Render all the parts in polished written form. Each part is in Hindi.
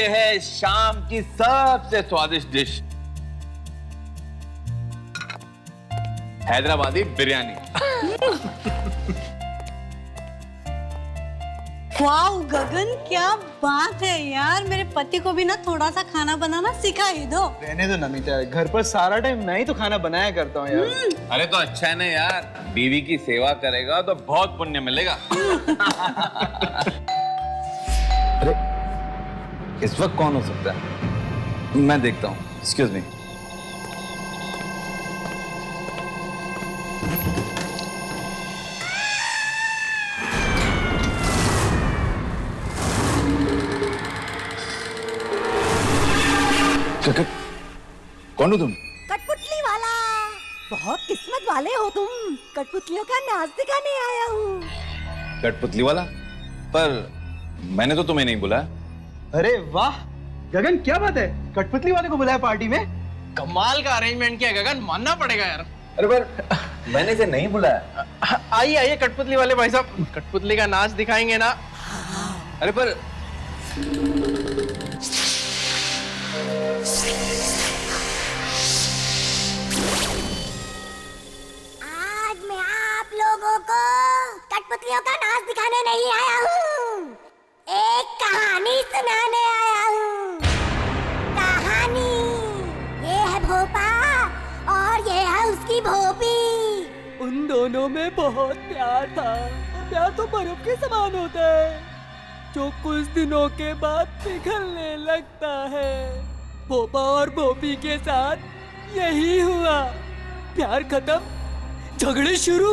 है शाम की सबसे स्वादिष्ट डिश, हैदराबादी बिरयानी। वाह गगन, क्या बात है यार। मेरे पति को भी ना थोड़ा सा खाना बनाना सिखा ही दो। रहने दो नमिता, घर पर सारा टाइम मैं ही तो खाना बनाया करता हूँ यार। अरे तो अच्छा है ना यार, बीवी की सेवा करेगा तो बहुत पुण्य मिलेगा। अरे इस वक्त कौन हो सकता है? मैं देखता हूँ। Excuse me. कौन हो तुम? कठपुतली वाला। बहुत किस्मत वाले हो तुम। कठपुतलियों का नाच दिखाने आया हूँ। कठपुतली वाला? पर मैंने तो तुम्हें नहीं बुलाया। अरे वाह गगन, क्या बात है, कठपुतली वाले को बुलाया पार्टी में? कमाल का अरेंजमेंट किया गगन, मानना पड़ेगा यार। अरे पर मैंने इसे नहीं बुलाया। आइए आइए कठपुतली वाले भाई साहब, कठपुतली का नाच दिखाएंगे ना। अरे पर आज मैं आप लोगों को कठपुतलियों का नाच दिखाने नहीं आया हूँ, एक कहानी सुनाने आया हूँ। कहानी ये है भोपा और ये है उसकी भोपी। उन दोनों में बहुत प्यार था। प्यार तो बर्फ के समान होता है जो कुछ दिनों के बाद पिघलने लगता है। भोपा और भोपी के साथ यही हुआ। प्यार खत्म, झगड़े शुरू।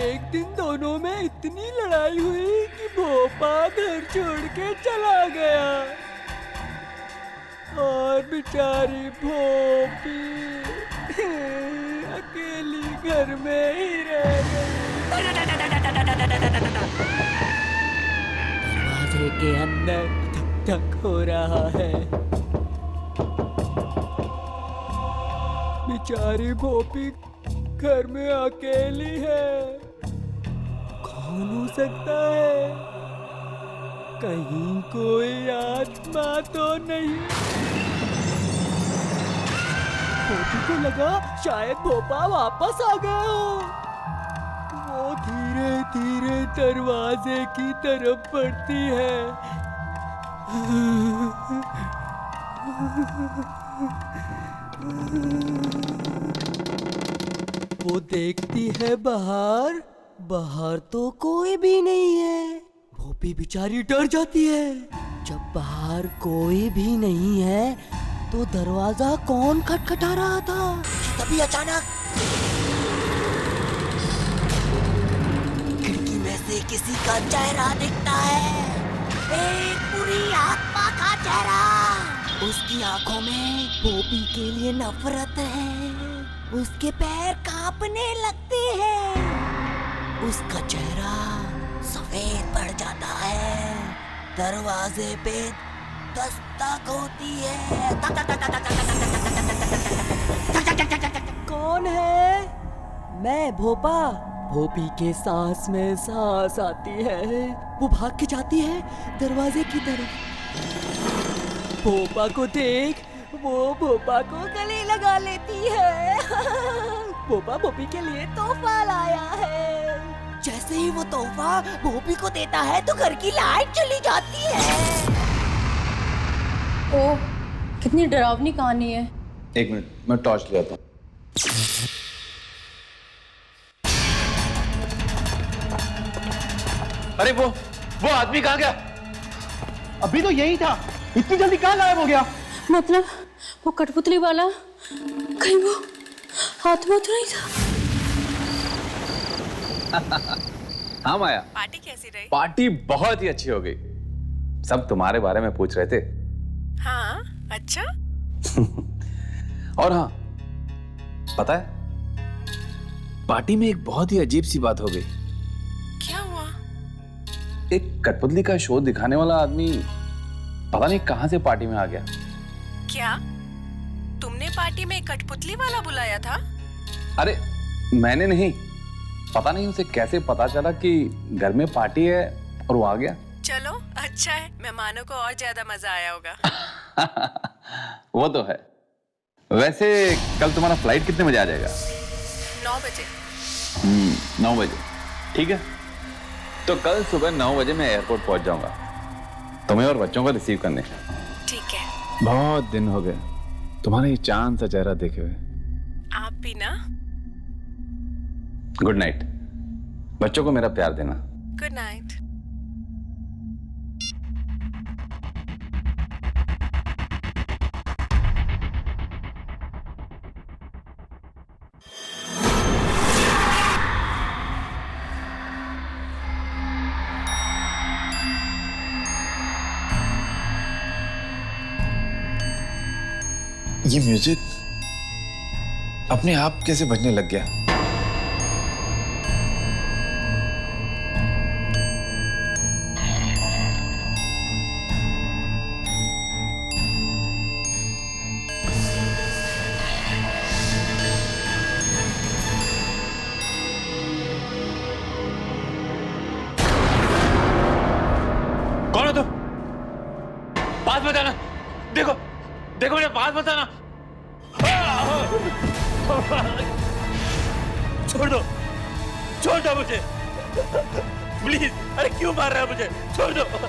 एक दिन दोनों में इतनी लड़ाई हुई कि भोपा घर छोड़ के चला गया और बेचारी भोपी अकेली घर में ही रह गई। दरवाजे के अंदर धक धक हो रहा है। बेचारी भोपी घर में अकेली है। कौन हो सकता है? कहीं कोई आत्मा तो नहीं? भोपी को लगा शायद भोपा वापस आ गया हो। वो धीरे धीरे दरवाजे की तरफ बढ़ती है। वो देखती है बाहर, बाहर तो कोई भी नहीं है। भोपी बेचारी डर जाती है। जब बाहर कोई भी नहीं है तो दरवाजा कौन खटखटा रहा था? तभी अचानक खिड़की में से किसी का चेहरा दिखता है। एक बुरी आत्मा का चेहरा। उसकी आंखों में भोपी के लिए नफरत है। उसके पैर कांपने लगते हैं। उसका चेहरा सफेद पड़ जाता है। दरवाजे पे दस्तक होती है। कौन है? मैं भोपा। भोपी के सांस में सांस आती है। वो भाग के जाती है दरवाजे की तरफ। भोपा को देख वो भोपा को गले लगा लेती है। भोपा भोपी के लिए तोहफा लाया है। जैसे ही वो तोहफा भोपी को देता है तो घर की लाइट चली जाती है। ओह, कितनी डरावनी कहानी है। एक मिनट, मैं टॉर्च ले आता हूँ। अरे वो आदमी कहाँ गया? अभी तो यही था, इतनी जल्दी कहाँ गायब हो गया? मतलब वो कठपुतली वाला कहीं वो आत्मा तो नहीं था? हाँ माया, पार्टी कैसी रही? पार्टी बहुत ही अच्छी हो गई। सब तुम्हारे बारे में पूछ रहे थे। हाँ, अच्छा। और हाँ, पता है पार्टी में एक बहुत ही अजीब सी बात हो गई। क्या हुआ? एक कठपुतली का शो दिखाने वाला आदमी पता नहीं कहां से पार्टी में आ गया। क्या तुमने पार्टी में कठपुतली वाला बुलाया था? अरे मैंने नहीं, पता नहीं उसे कैसे पता चला कि घर में पार्टी है और वो आ गया। चलो अच्छा है, मेहमानों को और ज्यादा मजा आया होगा। वो तो है। वैसे कल तुम्हारा फ्लाइट कितने बजे आ जाएगा? 9 बजे। 9 बजे, ठीक है। तो कल सुबह 9 बजे मैं एयरपोर्ट पहुंच जाऊंगा तुम्हें और बच्चों को रिसीव करने। ठीक है। बहुत दिन हो गए तुम्हारा ये चांद सा चेहरा देखे हुए। आप भी ना। Good night. बच्चों को मेरा प्यार देना। Good night. ये म्यूजिक अपने आप कैसे बजने लग गया? कौन हो तुम? बात बताना। देखो देखो मेरे बात बताना। छोड़ दो मुझे प्लीज। अरे क्यों मार रहा है मुझे? छोड़ दो मुझे।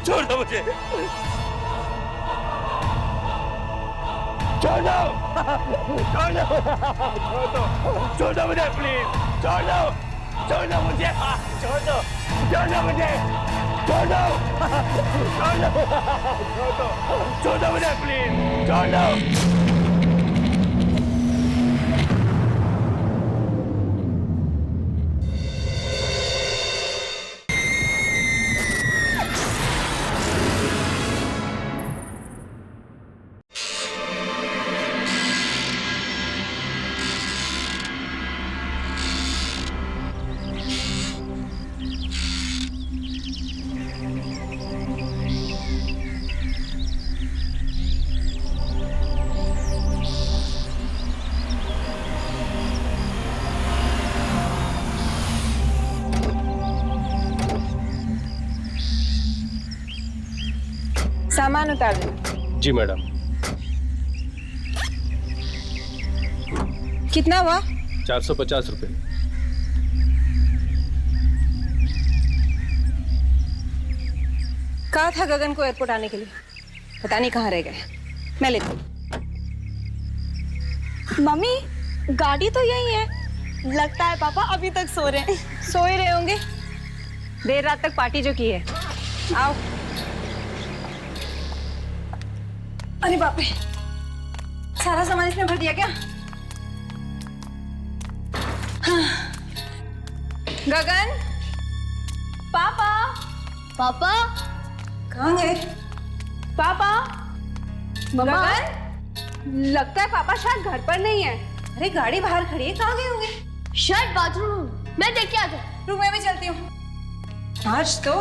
छोड़ दो मुझे प्लीज। छोड़ दो मुझे। प्लीज छोड़ दो। सामान उतार दो। जी मैडम। कितना हुआ? 450 रुपए। कहा था गगन को एयरपोर्ट आने के लिए, पता नहीं कहाँ रह गए। मैं लेती हूँ। मम्मी गाड़ी तो यही है। लगता है पापा अभी तक सो रहे हैं। सो ही रहे होंगे, देर रात तक पार्टी जो की है। आओ। अरे बाप रे, सारा सामान इसमें भर दिया क्या? हाँ। गगन, पापा कहाँ गए? पापा, गगन, लगता है पापा शायद घर पर नहीं है। अरे गाड़ी बाहर खड़ी है, कहाँ गए होंगे? शायद बाथरूम। मैं देख के आ जाऊँ। रूम में भी चलती हूँ। आज तो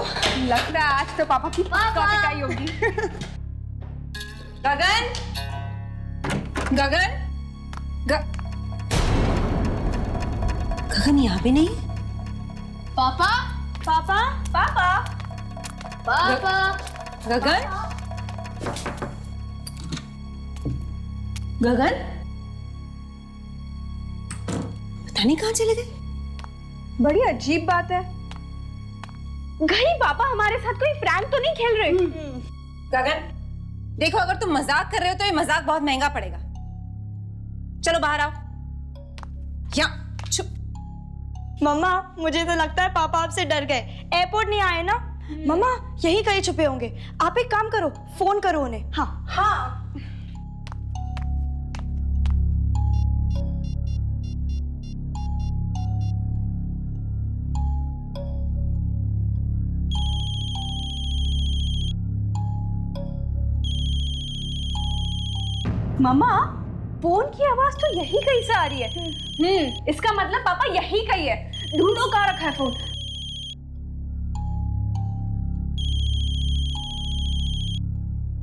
लगता है आज तो पापा की पक्का पिटाई होगी। गगन, गगन यहाँ भी नहीं। पापा गगन, पता नहीं कहाँ चले गए। बड़ी अजीब बात है। कहीं पापा हमारे साथ कोई प्रैंक तो नहीं खेल रहे? गगन, देखो अगर तुम मजाक कर रहे हो तो ये मजाक बहुत महंगा पड़ेगा। चलो बाहर आओ। यहाँ चुप। मम्मा मुझे तो लगता है पापा आपसे डर गए। एयरपोर्ट नहीं आए ना? मम्मा यही कहीं छुपे होंगे। आप एक काम करो, फोन करो उन्हें। हाँ। मम्मा फोन की आवाज तो यही कहीं से आ रही है। इसका मतलब पापा यही कहीं है। ढूंढो कहाँ रखा है फोन।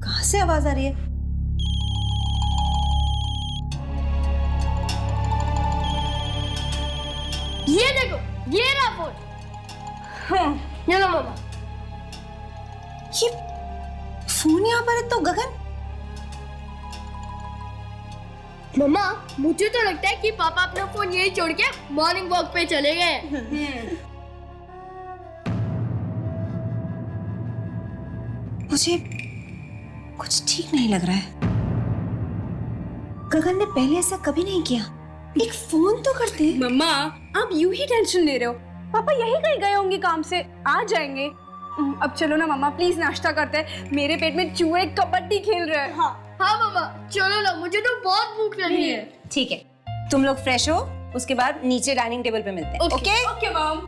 कहाँ से आवाज आ रही है? ये देखो ये रहा फोन। ये लो मम्मा। ये फोन यहाँ पर है तो गगन। मम्मा मुझे तो लगता है कि पापा अपना फोन यही छोड़ के मॉर्निंग वॉक पे चले गए। मुझे कुछ ठीक नहीं लग रहा है। गगन ने पहले ऐसा कभी नहीं किया। एक फोन तो करते। मम्मा आप यूं ही टेंशन ले रहे हो। पापा यही कहीं गए होंगे काम से, आ जाएंगे। अब चलो ना मम्मा, प्लीज नाश्ता करते हैं। मेरे पेट में चूहे कबड्डी खेल रहे हैं। हाँ मम्मा चलो ना, मुझे तो बहुत भूख लगी है। ठीक है, तुम लोग फ्रेश हो, उसके बाद नीचे डाइनिंग टेबल पे मिलते हैं। Okay okay mom.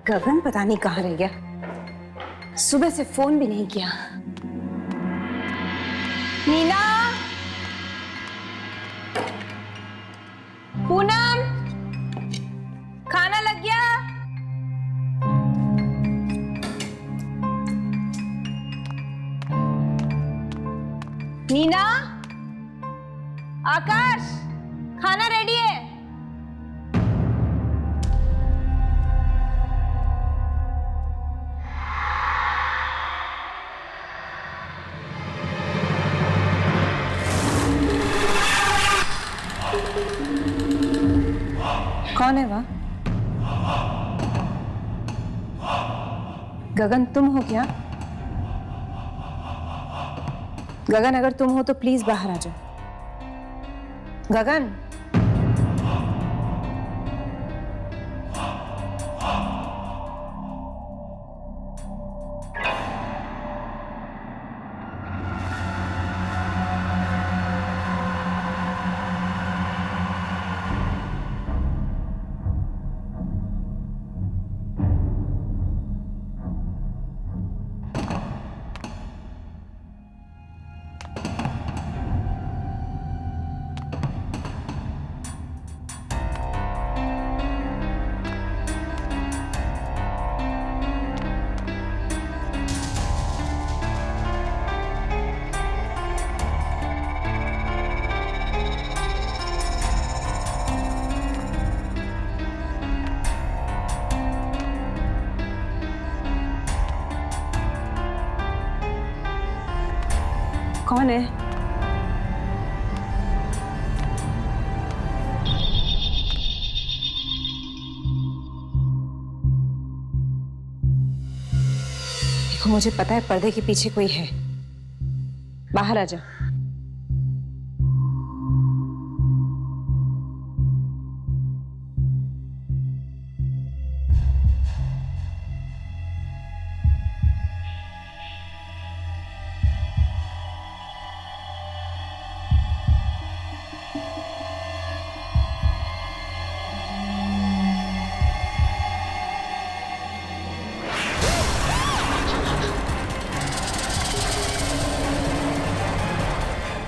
गगन पता नहीं कहाँ रह गया, सुबह से फोन भी नहीं किया। नीना, पूनम, खाना लग गया? नीना, आकाश, खाना रेडी है? कौन है वह? गगन तुम हो क्या? गगन अगर तुम हो तो प्लीज बाहर आ जाओ। गगन, कौन है? देखो मुझे पता है पर्दे के पीछे कोई है, बाहर आ जाओ।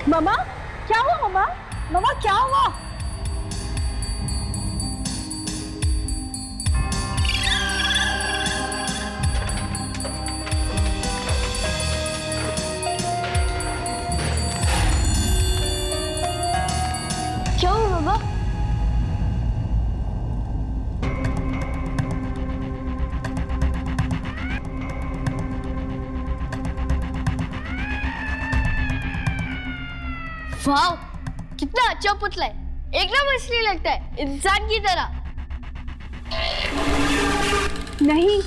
मम्मा क्या हुआ? मम्मा, मम्मा क्या हुआ? क्या हुआ मम्मा? वाह कितना अच्छा पुतला है, एकदम असली लगता है, इंसान की तरह। नहीं,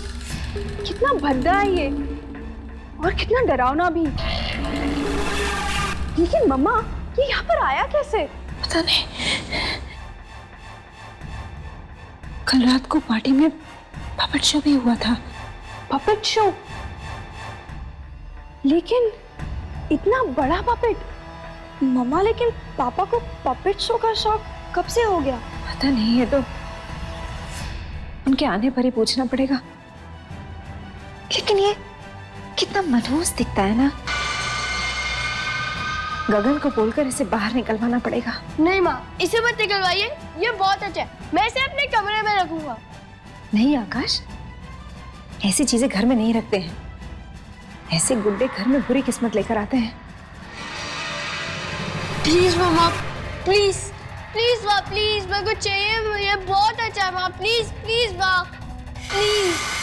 कितना भद्दा है ये और कितना डरावना भी। लेकिन मम्मा ये यहाँ पर आया कैसे? पता नहीं, कल रात को पार्टी में पपेट शो भी हुआ था। Puppet show? लेकिन इतना बड़ा पपेट? मम्मा लेकिन पापा को पपेट शो का शौक कब से हो गया? पता नहीं, है तो उनके आने पर ही पूछना पड़ेगा। लेकिन ये कितना मनहूस दिखता है ना। गगन को बोलकर इसे बाहर निकलवाना पड़ेगा। नहीं माँ, इसे मत निकलवाइए, ये बहुत अच्छा है, मैं इसे अपने कमरे में रखूंगा। नहीं आकाश, ऐसी चीजें घर में नहीं रखते हैं। ऐसे गुड्डे घर में बुरी किस्मत लेकर आते हैं। प्लीज मामा, प्लीज प्लीज माँ, प्लीज मेरे को चाहिए, ये बहुत अच्छा है माँ, प्लीज प्लीज माँ, प्लीज।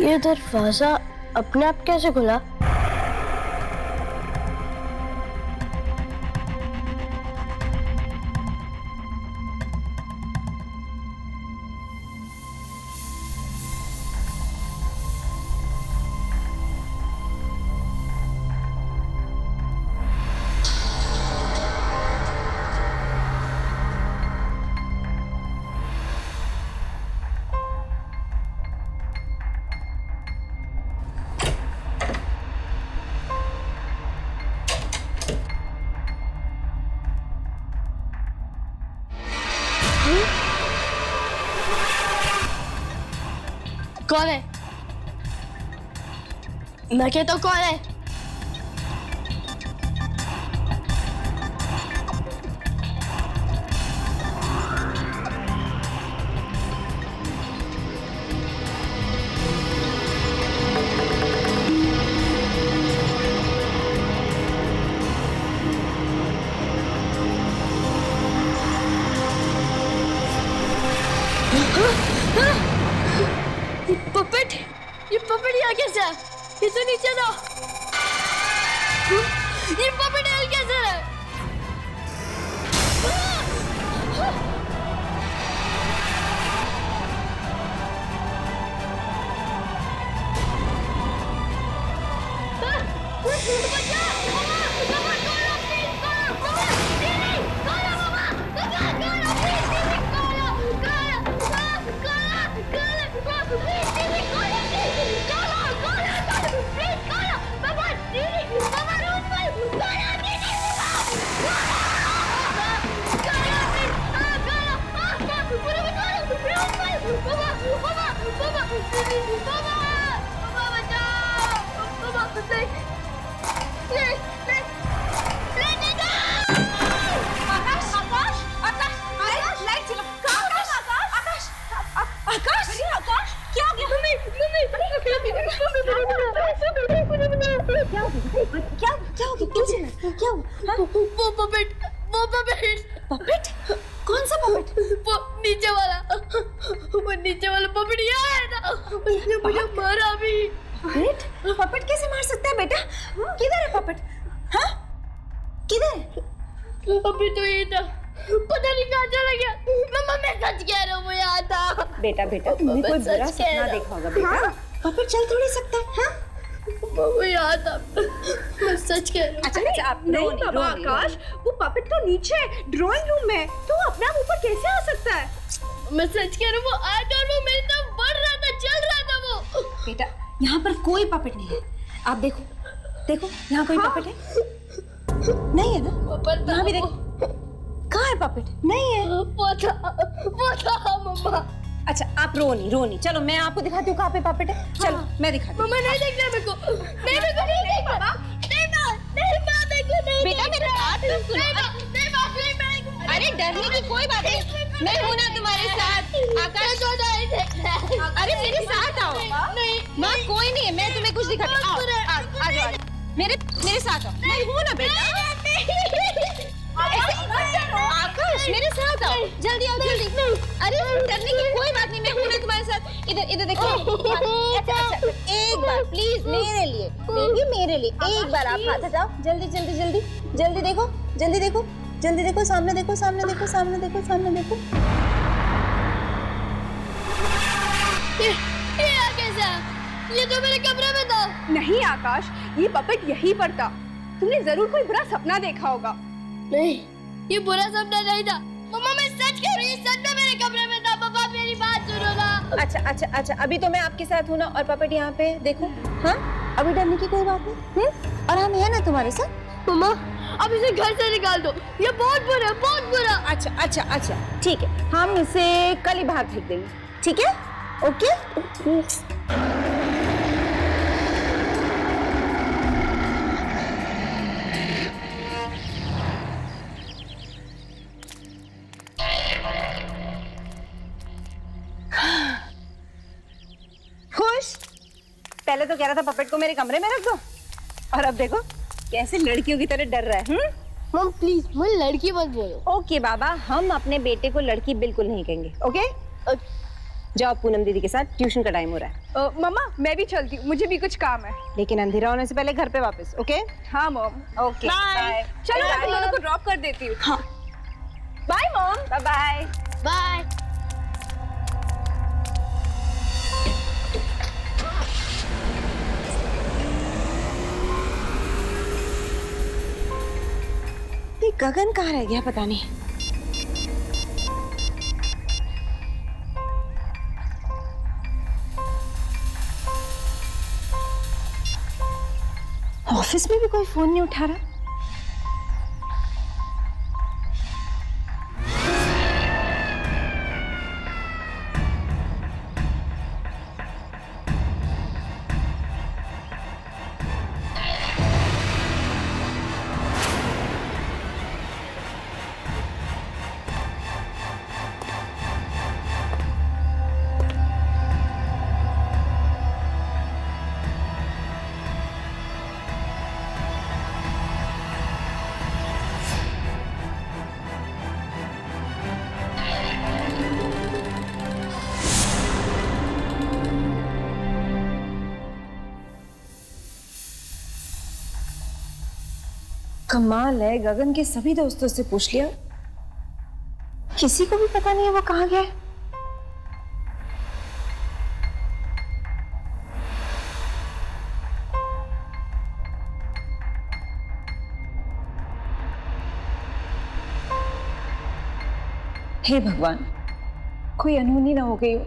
ये दरवाजा अपने आप कैसे खुला? कौन है? मैं कहता हूँ कौन है? ये पपेट यहाँ कैसे है? ये तो नीचे था। ये पपेट यहाँ कैसे है? पपेट? कौन सा पपेट? वो नीचे वाला पपेट यहाँ है ना, उसने मुझे मारा भी। पपेट? पपेट कैसे मार सकता है बेटा? किधर है पपेट? हाँ? किधर? अभी तो ये था, पता नहीं कहाँ चला गया। मम्मा मैं सच कह रहा हूँ, वो यहाँ था। बेटा तुमने कोई बुरा सपना देखा होगा बेटा। पपेट चल थोड़ी सकता है। हाँ? वो यहाँ था, मैं सच कह रहा हूँ। अच्छा आप नहीं बाबा आकाश, वो पपेट तो नीचे ड्राइंग रूम में, तो अपने आप ऊपर कैसे आ सकता है? मैं सच कह रहा हूँ, वो आया था और वो मेरी तरफ बढ़ रहा था, चल रहा था वो। बेटा यहाँ पर कोई पपेट नहीं है, आप देखो यहाँ कोई पपेट है? नहीं है ना? यहाँ भी देखो, कहाँ है पपेट? नहीं है। वो था मम्मा। अच्छा आप रो नहीं, चलो मैं आपको दिखाती हूँ कहाँ पे पपेट है। चलो मैं दिखाती हूँ। मम्मा नहीं देखना मेरे को, नहीं देखना। बेटा मेरे बात तो सुनो। अरे डरने की कोई बात नहीं, मैं हूँ ना तुम्हारे साथ। आकाश अरे मेरे साथ आओ। माँ कोई नहीं है, मैं तुम्हें कुछ दिखाती हूँ। आ जाओ मेरे साथ आओ, मैं हूँ ना बेटा। आकाश मेरे साथ आओ, जल्दी आओ जल्दी। अरे डरने की कोई बात नहीं, मैं हूँ ना तुम्हारे साथ। इधर देखिए। अच्छा एक बार प्लीज मेरे लिए एक बार आप हाथ हटाओ, जल्दी जल्दी देखो, जल्दी देखो, जल्दी देखो, सामने देखो, सामने देखो, सामने देखो, सामने देखो। ये आ कैसे आया? ये तो मेरे कमरे में था। नहीं आकाश, ये पपेट यहीं पर था। तुमने जरूर कोई बुरा सपना देखा होगा। नहीं, ये बुरा सपना नहीं था। मम्मा मैं सच कह रही हूँ, सच में मेरे कमरे में था। पापा मेरी बात सुनो ना। अच्छा अच्छा अच्छा, अभी तो मैं आपके साथ हूँ ना, और पपेट यहाँ पे देखो। हाँ, अभी डरने की कोई बात नहीं। और हम है ना तुम्हारे साथ। मम्मा अब इसे घर से निकाल दो, ये बहुत बुरा है, बहुत बुरा। अच्छा अच्छा अच्छा, ठीक है, हम इसे कल ही बाहर फेंक देंगे, ठीक है? ओके। खुश? पहले तो कह रहा था पपेट को मेरे कमरे में रख दो, और अब देखो कैसे लड़कियों की तरह डर रहा है। मम प्लीज मुझे लड़की मत बोलो। ओके बाबा, हम अपने बेटे को लड़की बिल्कुल नहीं कहेंगे। ओके, जाओ पूनम दीदी के साथ, ट्यूशन का टाइम हो रहा है। मम्मा मैं भी चलती हूँ, मुझे भी कुछ काम है। लेकिन अंधेरा होने से पहले घर पे वापस। ओके? हाँ मॉम। Okay, bye. चलो मैं तुम दोनों को ड्रॉप कर देती हूँ। हाँ bye mom. Bye bye. Bye. Gagan कहाँ रह गया पता नहीं। ऑफिस में भी कोई फोन नहीं उठा रहा। कमाल है, गगन के सभी दोस्तों से पूछ लिया, किसी को भी पता नहीं है वो कहाँ गया। हे भगवान, कोई अनहोनी ना हो गई हो।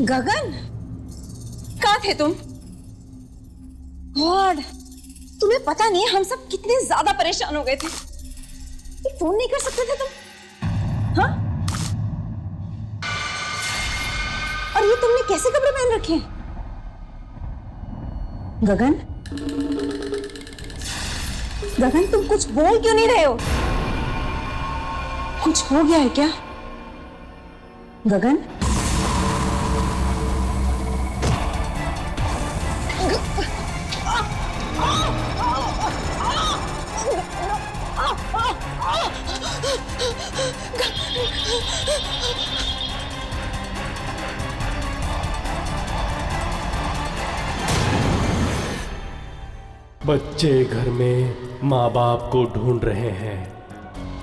गगन, कहाँ थे तुम? गॉड, तुम्हें पता नहीं हम सब कितने ज्यादा परेशान हो गए थे। ये फोन नहीं कर सकते थे तुम? हाँ? और ये तुमने कैसे कपड़े पहन रखे हैं? गगन, गगन तुम कुछ बोल क्यों नहीं रहे हो? कुछ हो गया है क्या? गगन, बच्चे घर में माँ बाप को ढूंढ रहे हैं,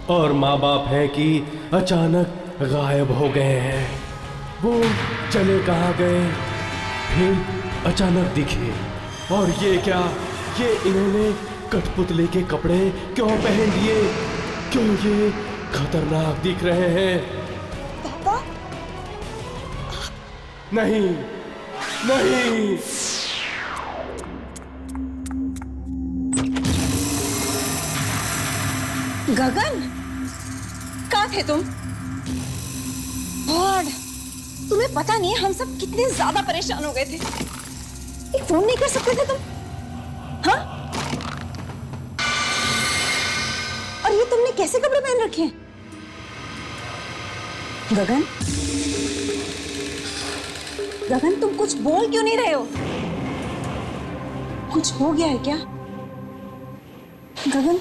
और माँ बाप है कि अचानक गायब हो गए हैं। वो चले कहाँ गए, फिर अचानक दिखे। और ये क्या, ये इन्होंने कठपुतली के कपड़े क्यों पहन लिए? क्यों ये खतरनाक दिख रहे हैं? पापा? नहीं नहीं, गगन, कहाँ थे तुम? गॉड, तुम्हें पता नहीं हम सब कितने ज्यादा परेशान हो गए थे। एक फोन नहीं कर सकते थे तुम? हाँ? और ये तुमने कैसे कपड़े पहन रखे हैं? गगन, गगन तुम कुछ बोल क्यों नहीं रहे हो? कुछ हो गया है क्या गगन?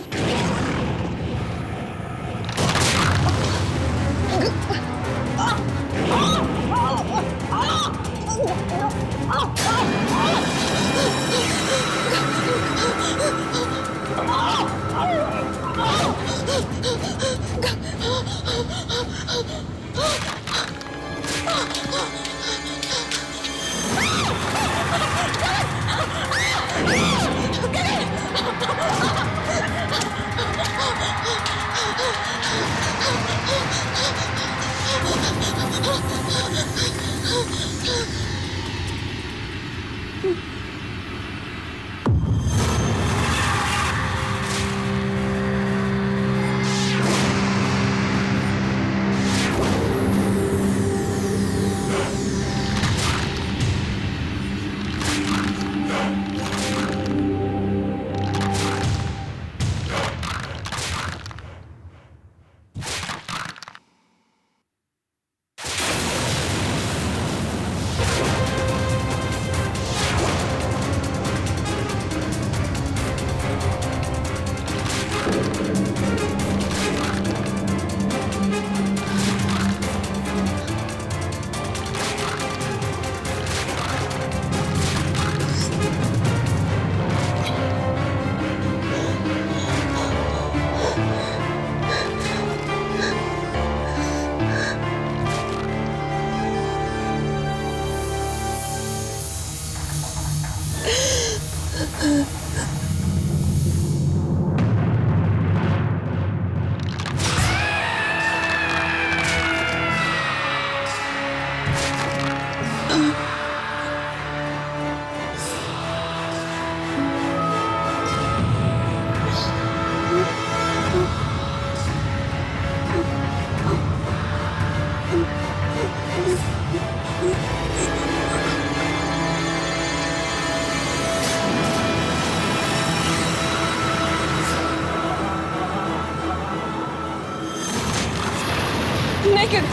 Naked.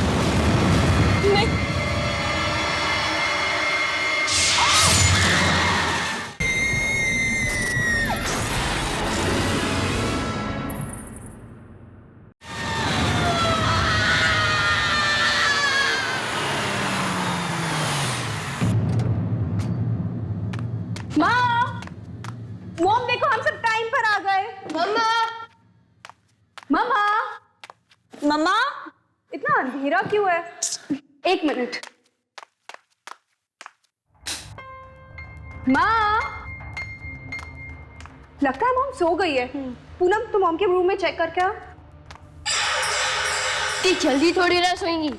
मॉम देखो हम सब टाइम पर आ गए। मम्मा मम्मा मम्मा इतना अंधेरा क्यों है? एक मिनट। माँ लगता है मॉम सो गई है। पूनम तुम मॉम के रूम में चेक करके आओ। ती जल्दी थोड़ी ना सोएंगी।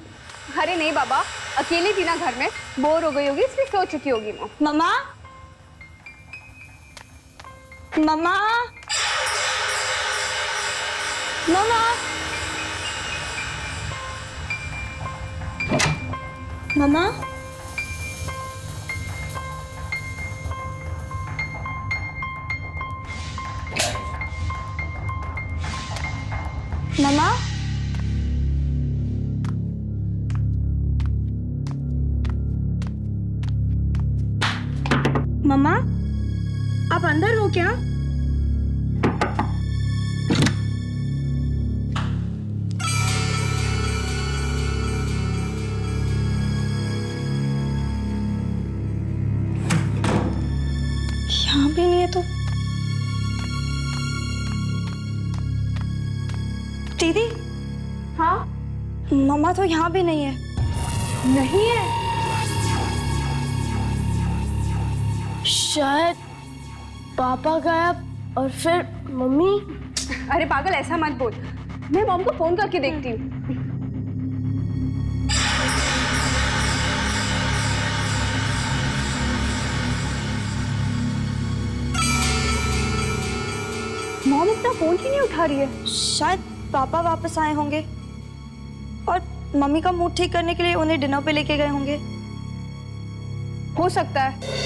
अरे नहीं बाबा, अकेली थी ना घर में, बोर हो गई होगी इसलिए सो चुकी होगी मॉम। मम्मा मम्मा मम्मा मम्मा मम्मा मम्मा आप अंदर हो क्या? यहाँ भी नहीं है तो दीदी। हाँ मम्मा तो यहाँ भी नहीं है। नहीं है। शायद पापा गायब और फिर मम्मी। अरे पागल ऐसा मत बोल, मैं मॉम को फोन करके देखती हूँ। मॉम इतना फोन क्यों नहीं उठा रही है? शायद पापा वापस आए होंगे और मम्मी का मूड ठीक करने के लिए उन्हें डिनर पे लेके गए होंगे। हो सकता है।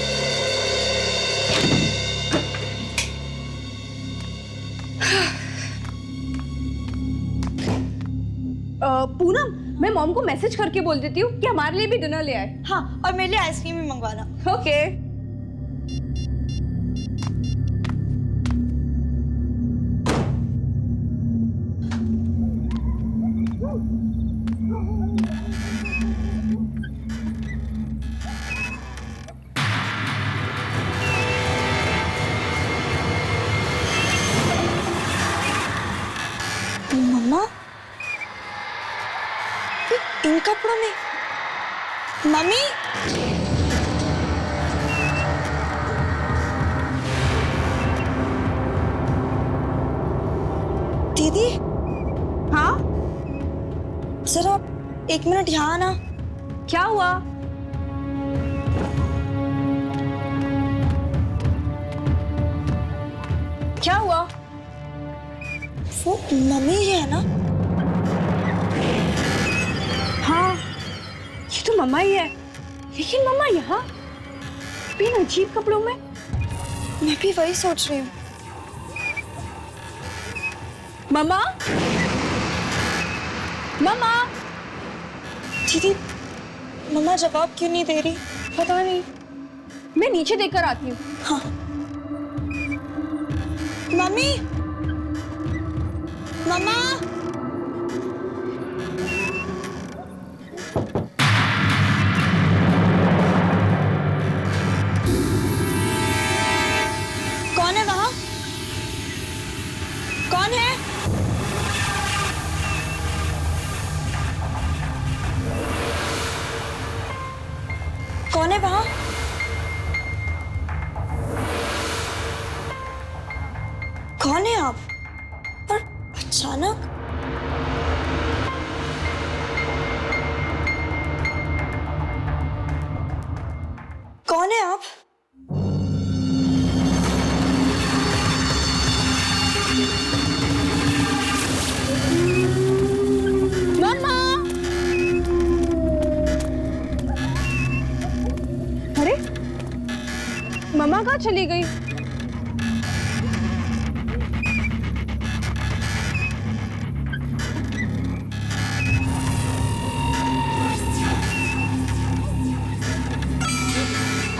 पूनम मैं मॉम को मैसेज करके बोल देती हूँ कि हमारे लिए भी डिनर ले आए। हाँ और मेरे लिए आइसक्रीम भी मंगवाना। ओके। कपड़ों में? मम्मी, दीदी, हाँ, जरा 1 मिनट यहाँ आना। क्या हुआ? क्या हुआ? वो मम्मी ही है ना? हाँ, ये तो मम्मा ही है। लेकिन मम्मा यहाँ इन अजीब कपड़ों में? मैं भी वही सोच रही हूँ। मम्मा, मम्मा, दीदी, मम्मा जवाब क्यों नहीं दे रही? पता नहीं, मैं नीचे देखकर आती हूँ। हाँ। मम्मी, मम्मा, कौन है वहां? कौन है? कौन है वहां? कौन है आप? और अचानक कौन है आप? मम्मा! अरे, मम्मा कहाँ चली गई?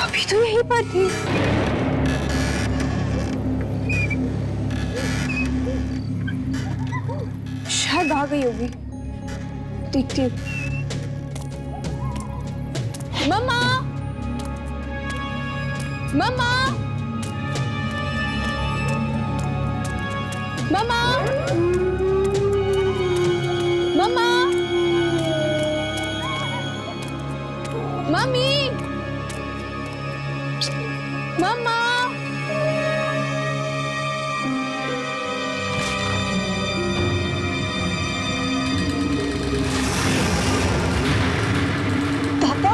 अभी तो यहीं पर थी। शायद आ गई होगी। देखती हूँ। मम्मा, मम्मा, मम्मा, मम्मा, मम्मी, मम्मा, पापा,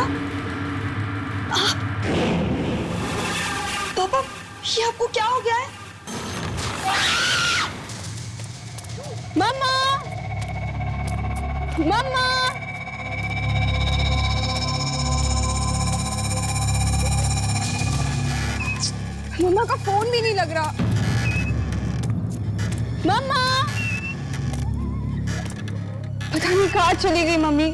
पापा, ये आपको क्या हो गया है? मम्मा, मम्मा, मम्मा का फोन भी नहीं लग रहा। मम्मा, पता नहीं कहाँ चली गई मम्मी।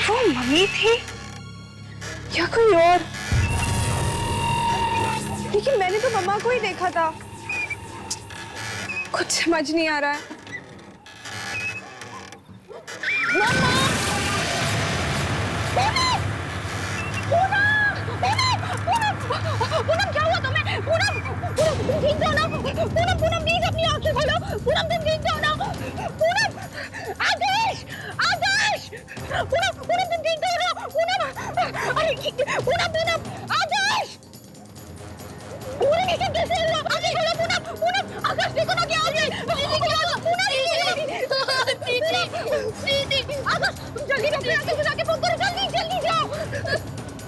वो मम्मी थी या कोई और? लेकिन मैंने तो मम्मा को ही देखा था। कुछ समझ नहीं आ रहा है। मम्मा! पूनम, क्या हुआ तुम्हें? पूनम, तुम ठीक हो ना? पूनम, प्लीज अपनी आंखें खोलो। पूनम, तुम ठीक हो ना? पूनम, आकाश, आकाश, पूनम, तुम ठीक हो ना? पूनम, अरे पूनम, आकाश, पूनम, ये सब कैसे हुआ? आंखें खोलो पूनम, आकाश देखो ना क्या हो गया? आकाश, तुम जल्दी डॉक्टर को जाके फोन करो, जल्दी जाओ।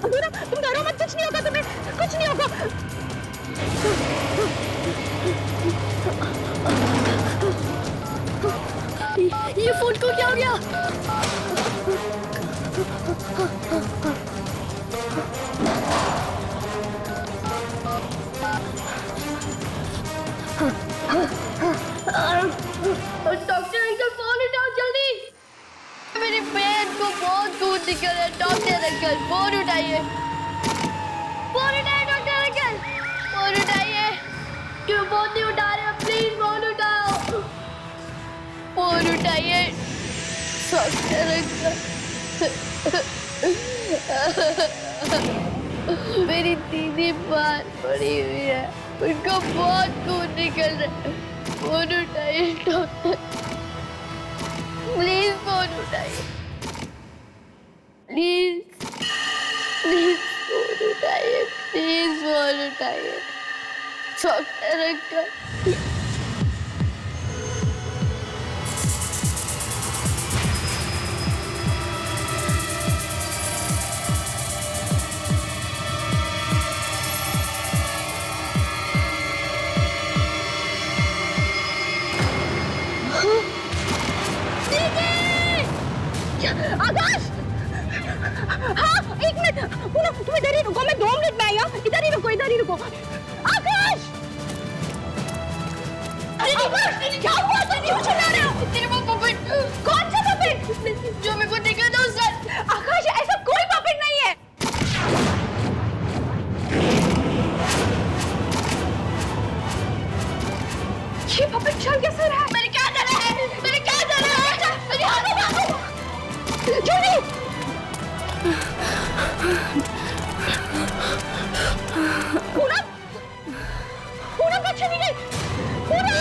पूनम, तुम डरो मत, कुछ नहीं होगा तुम्हें, कुछ नहीं होगा। ये फोन को क्या हो गया? डॉक्टर अंकल फोन उठाओ जल्दी। मेरी पेट को बहुत खून निकल रहा है। डॉक्टर अंकल फोन उठाइए, डॉक्टर अंकल फोन उठाइए। क्यों फोन नहीं उठा रहे? प्लीज फोन उठाओ, फोन उठाइए डॉक्टर अंकल। मेरी दीदी बाहर पड़ी हुई है। उनका बहुत खून निकल रहा है। फोन उठाइए डॉक्टर, प्लीज फोन उठाइए, प्लीज प्लीज फोन उठाइए, प्लीज फोन उठाइए डॉक्टर अंकल। आकाश! हाँ, 1 मिनट। पूनम, तुम इधर ही रुको, मैं 2 मिनट में आई हूँ। इधर ही रुको, इधर ही रुको। आकाश! आकाश, क्या हुआ? तुम क्यों चिल्ला रहे हो? तेरे वो पपेट। कौन सा पपेट? जो मेरे को दिखा था उस रात। आकाश, ऐसा कोई पपेट नहीं है। ये पपेट चल कैसे रहा है? मेरे क्या जाना है? मेरे क्या जाना है? मेरे हाथों में जूली! पूनम! पूनम कहाँ चली गई? पूनम!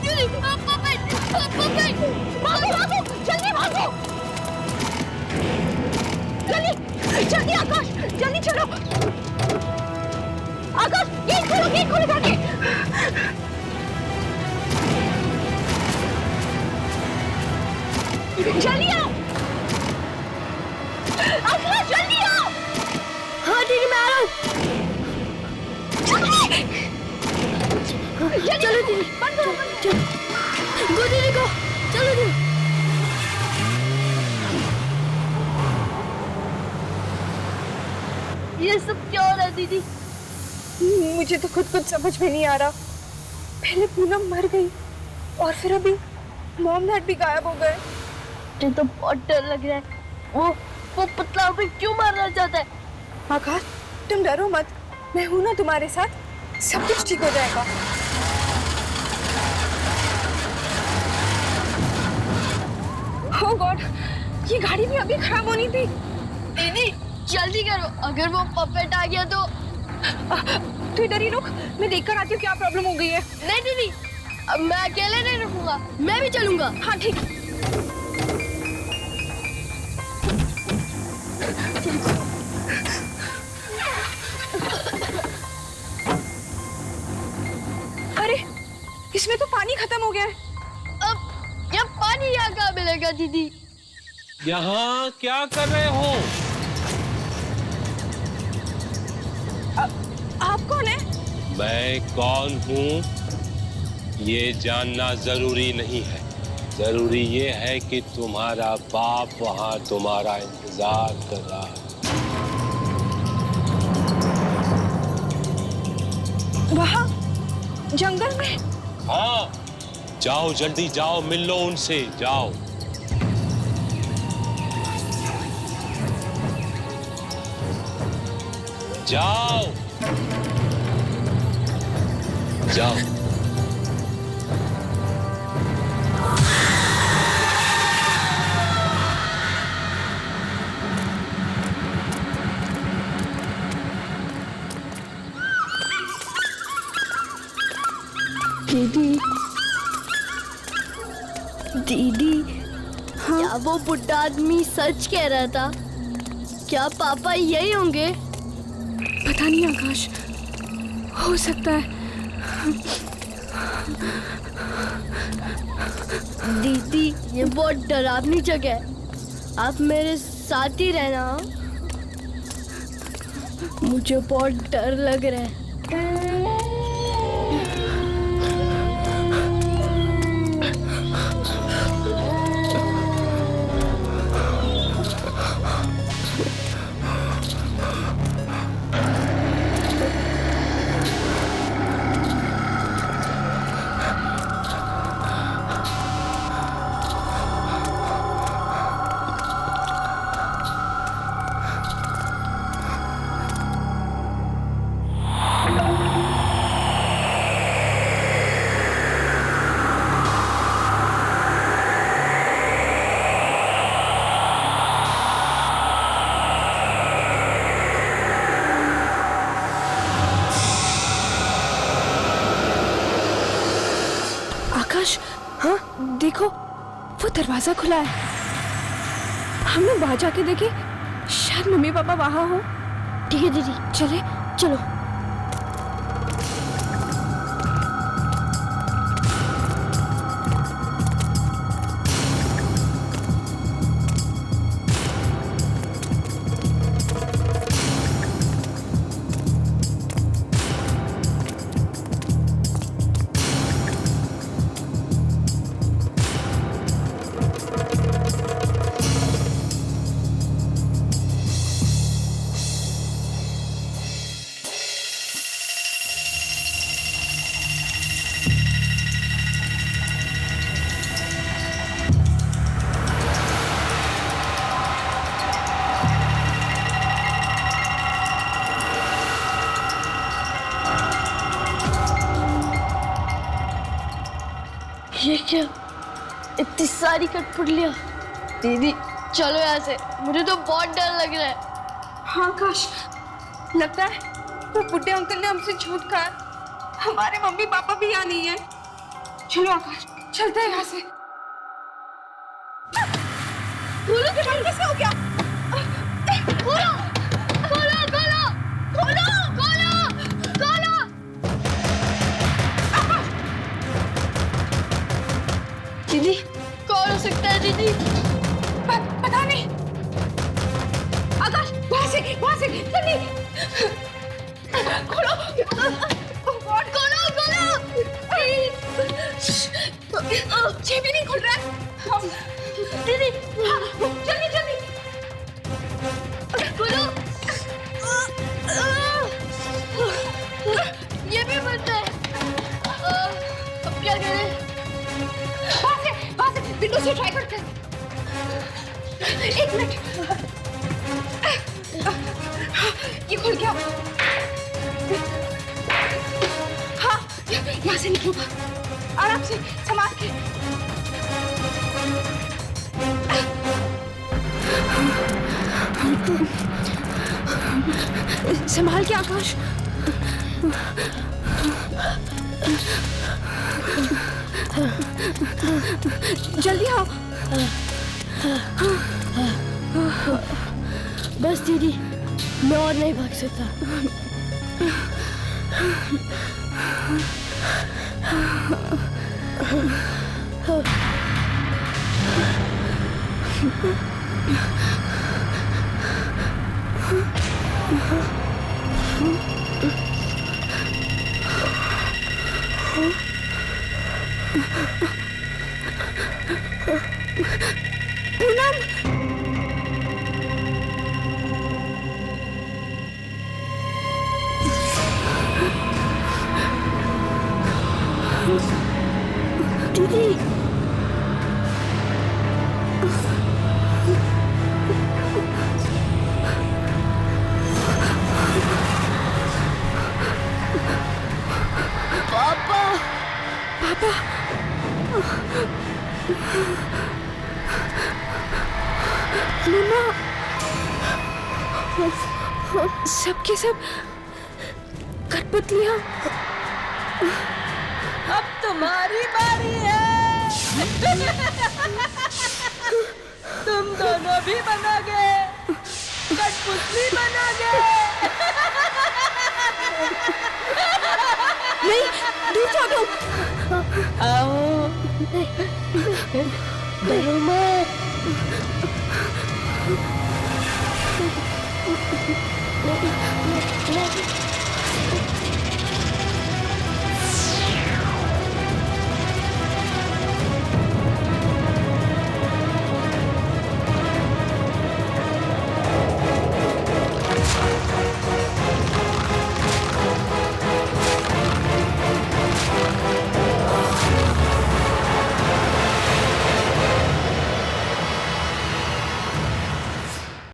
Julie, puppet, puppet. भागो, भागो! जल्दी भागो! जल्दी! जल्दी आकाश! जल्दी चलो! आकाश, गेट खोलो जाके! जल्दी आओ! आकाश, जल्दी आओ! हाँ ठीक है, मैं आ रहा हूँ। चलो दीदी, बंद करो, गो दीदी को, चलो दीदी। ये सब क्या हो रहा है दीदी? मुझे तो खुद कुछ समझ में नहीं आ रहा। पहले पूनम मर गई और फिर अभी मॉम डैड भी गायब हो गए। मुझे तो बहुत डर लग रहा है। वो पतला अभी क्यों मारना चाहता है? आकाश, तुम डरो मत, मैं हूं ना तुम्हारे साथ, सब कुछ ठीक हो जाएगा। ओह गॉड, ये गाड़ी भी अभी खराब होनी थी। दीदी जल्दी करो, अगर वो पपेट आ गया तो। तू इधर ही रुक, मैं देखकर आती हूँ क्या प्रॉब्लम हो गई है। नहीं दीदी, अब मैं अकेले नहीं रुकूंगा, मैं भी चलूंगा। हाँ ठीक है। अरे, इसमें तो पानी खत्म हो गया है। अब ये पानी यहाँ कहाँ मिलेगा दीदी? यहाँ क्या कर रहे हो? आप कौन है? मैं कौन हूँ ये जानना जरूरी नहीं है। जरूरी ये है कि तुम्हारा बाप वहाँ तुम्हारा इंतजार कर रहा है। वहाँ जंगल में? हाँ, जाओ जल्दी जाओ, मिल लो उनसे, जाओ। जाओ जाओ। दीदी, दीदी, हाँ? क्या वो बुढ़ा आदमी सच कह रहा था? क्या पापा यही होंगे? पता नहीं आकाश, हो सकता है। दीदी, ये बहुत डरावनी जगह है, आप मेरे साथ ही रहना। मुझे बहुत डर लग रहा है। हाँ देखो, वो दरवाजा खुला है। हम लोग बाहर जाके देखें, शायद मम्मी पापा वहां हो। ठीक है दीदी, चले चलो। ये क्या, इतनी सारी कठपुतलियां। दीदी चलो यहाँ से, मुझे तो बहुत डर लग रहा है। हाँ आकाश, लगता है वो बुड्ढे अंकल ने हमसे झूठ कहा। हमारे मम्मी पापा भी यहाँ नहीं है। चलो आकाश, चलते हैं यहाँ से। बोलो कि बंद कैसे हो गया? खोलो खोलो खोलो खोलो खोलो खोलो। दीदी कौन हो सकता है दीदी? पता नहीं। आकाश वहां से जल्दी खोलो खोलो खोलो। ये भी नहीं खुल रहा है। दीदी जल्दी जल्दी खोलो। ये भी बंद है। अब क्या करें? वहां से विंडो से ट्राई करते हैं। एक मिनट, ये खुल गया। हाँ, यहाँ से निकलूंगा। आराम से, संभाल के। संभाल के आकाश। जल्दी आओ। बस दीदी, मैं और नहीं भाग सकता। पूनम, दीदी पापा मम्मा, सबके सब कठपुतलियां। अब तुम्हारी बारी है। तुम दोनों भी बनोगे, कठपुतली बनोगे। नहीं, दूर जाओ। आओ, डरो मत। नहीं